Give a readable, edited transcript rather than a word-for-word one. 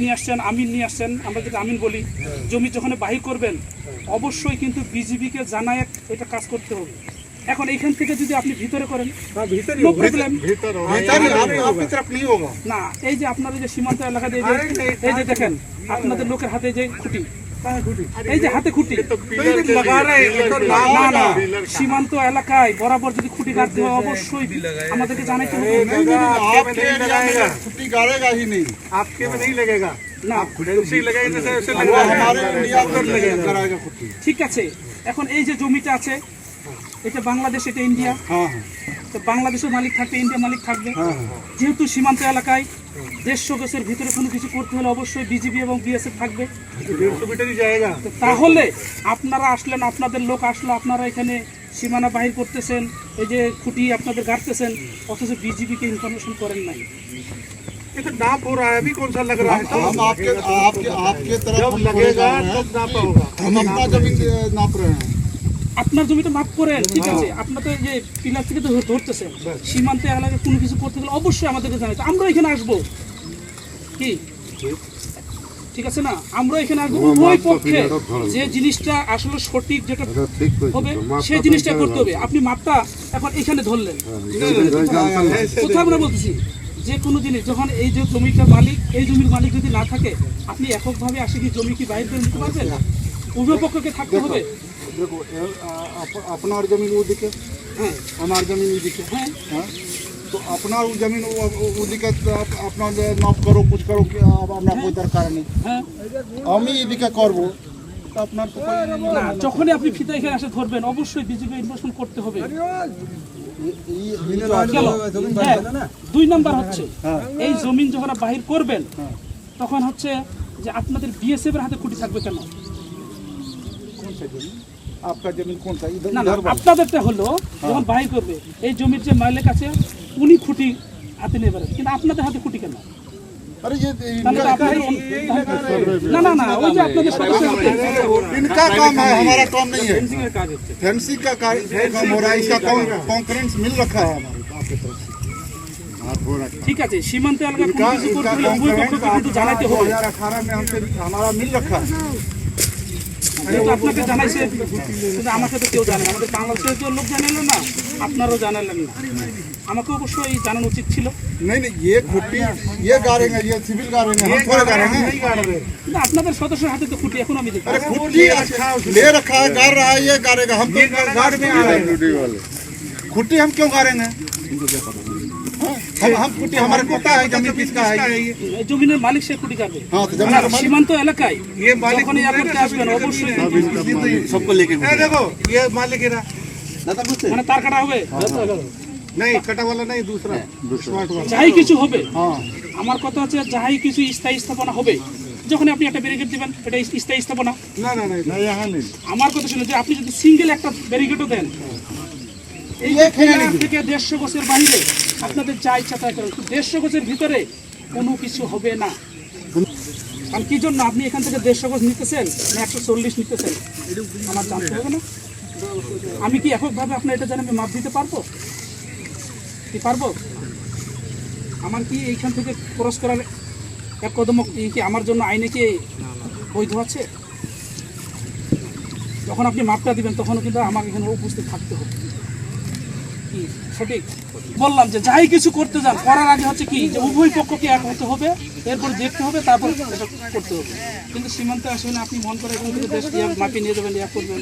নিয়ে আসছেন, আমিন নিয়ে আসছেন, আমরা যেটা আমিন বলি, জমি যখন বাহির করবেন অবশ্যই কিন্তু বিজিবিকে জানায় এটা কাজ করতে হবে। এখন এইখান থেকে যদি আপনি ভিতরে করেন নো প্রবলেম না। এই যে আপনার যে সীমান্ত এলাকাতে এই যে দেখেন আপনাদের লোকের হাতে যে খুঁটি, এই যে হাতে খুঁটি, না না সীমান্ত এলাকায় বরাবর যদি খুঁটি গাড়তে হয় অবশ্যই আমাদেরকে জানাইতে হবে। খুঁটি গাড়েगा ही नहीं, आपके में नहीं लगेगा না उसी लगाई जैसे उसे वो हमारे इंडिया में लगाएगा खुट्टी। ঠিক আছে। এখন এই যে জমিটা আছে এটা বাংলাদেশ, এটা ইন্ডিয়া, हाँ हाँ তো বাংলাদেশের মালিক থাকবে, ইন্ডিয়া মালিক থাকবে। हाँ যেহেতু সীমান্ত এলাকায় 150 গজের ভিতরে কোনো কিছু করতে হলে অবশ্যই বিজিবি এবং বিএসএফ থাকবে। 150 मीटर ही जाएगा। তো তাহলে আপনারা আসলেন, আপনাদের লোক আসলো, আপনারা এখানে সীমানা বাহির করতেছেন, এই যে খুঁটি আপনাদের গাড়তেছেন, অথচ বিজিবিকে ইনফরমেশন করেন নাই। ये तो नाप हो रहा है अभी, कौन सा लग रहा है? हम आपके आपके आपके तरफ जब लगेगा तब नापा होगा। हम अपना जमीन नाप रहे हैं। আপনার জমিতে মাপ করেন, ঠিক আছে, আপনার তো এই যে পিলার থেকে তো ধরতেছেন, সীমান্তে এলাকায় কোনো কিছু করতে গেলে অবশ্যই আমাদেরকে জানাইতে, আমরা এখানে আসবো কি, ঠিক আছে না, আমরা এখানে আসবো উভয় পক্ষে যে জিনিসটা আসলে সঠিক যেটা হবে সেই জিনিসটা করতে হবে। আপনি মাপটা এখন এখানে ধরলেন, কোথাও আমরা বলতেছি যে কোনো জিনিস যখন এই যে জমিটার মালিক, এই জমির মালিক যদি না থাকে আপনি এককভাবে আসে কি জমি কি বাইরে করে নিতে পারবেন? উভয় পক্ষকে থাকতে হবে। देखो अपना जमीन वो दिखे, हमारी जमीन वो दिखे, तो अपना वो जमीन वो दिखे, अपना नाप करो, कुछ करो, अब अपना कोई दरकार नहीं। আমি এদিকে করব তো আপনার তো না, যখনই আপনি ফিতা এখানে আসে ধরবেন অবশ্যই বিজিবি ইনফরমেশন করতে হবে। হ্যাঁ, 2 নাম্বার হচ্ছে এই জমিন যখন বাহির করবেন তখন হচ্ছে যে আপনাদের বিএসএফ এর হাতে খুঁটি থাকবে কেন? आपका जमीन कौन सा इधर? না না, আপনাদেরটা হলো যখন বাহির করবে এই জমির যে মালিক আছে উনি খুঁটি হাতে নিয়ে বেরোবে, কিন্তু আপনাদের হাতে খুঁটি কেন? अरे ये না না না, ওই যে আপনাদের সদস্য इनका काम है, हमारा काम नहीं है। फेंसिंग का काम हो रहा है, इसका कॉन्करेंस मिल रखा है आपके तरफ से। ঠিক আছে, সীমান্ত এলাকায় কোনো কিছু করতে হলে উভয় পক্ষকে কিন্তু জানাতে হবে। 2018 में हमसे हमारा मिल रखा है। কিন্তু আপনাকে জানাইছে, কিন্তু আমাকে তো কেউ জানে না, আমাদের বাংলাদেশের কেউ লোক জানালো না, আপনারাও জানালেন না, আমাকে অবশ্যই জানানো উচিত ছিল। नहीं नहीं, ये खुट्टी ये गाड़ेंगे, ये सिविल गाड़ेंगे, हम थोड़े गाड़ेंगे। नहीं गाड़ रहे। কিন্তু আপনাদের সদস্যের হাতে তো খুঁটি এখন আমি দেখি। अरे खुट्टी ले रखा है, गाड़ रहा है, ये गाड़ेगा, हम तो गाड़ में आ रहे हैं। खुट्टी हम क्यों गाड़ेंगे? हम खुट्टी हमारे पता है जमीन किसका है। এই জমিনের মালিক সে খুঁটি কাটবে। हाँ तो जमीन আর সীমান্ত এলাকায় ये मालिक যখন এই করতে আসবেন অবশ্যই सबको लेके ये देखो ये मालिक है ना, মানে তার কাটা হবে, नहीं कटा वाला नहीं, दूसरा स्मार्ट वाला। যাই কিছু হবে। हाँ আমার কথা হচ্ছে যাই কিছু স্থায়ী স্থাপনা হবে, যখন আপনি একটা ব্যারিকেড দিবেন এটা স্থায়ী স্থাপনা। ना ना नहीं नहीं यहाँ नहीं। আমার কথা শুনে যে আপনি যদি সিঙ্গেল একটা ব্যারিকেডও দেন এই থেকে 150 গজের বাইরে আপনাদের যা ইচ্ছা তাই করেন, 150 গজের ভিতরে কোনো কিছু হবে না। কারণ কি জন্য আপনি এখান থেকে 150 গজ নিতেছেন না 140 নিতেছেন আমার জানতে হবে না? আমি কি এককভাবে আপনার এটা জানি আমি মাপ দিতে পারবো কি পারবো? আমার কি এইখান থেকে ক্রস করার এক কদম কি আমার জন্য আইনে কি বৈধ আছে? যখন আপনি মাপটা দিবেন তখনও কিন্তু আমাকে এখানে উপস্থিত থাকতে হবে। কি সঠিক বললাম যে যাই কিছু করতে যান করার আগে হচ্ছে কি যে উভয় পক্ষকে এক হতে হবে, এরপর দেখতে হবে, তারপর এটা করতে হবে। কিন্তু সীমান্তে আসলে আপনি মন করে এখান থেকে দেশ মাপিয়ে নিয়ে যাবেন, ইয়া করবেন।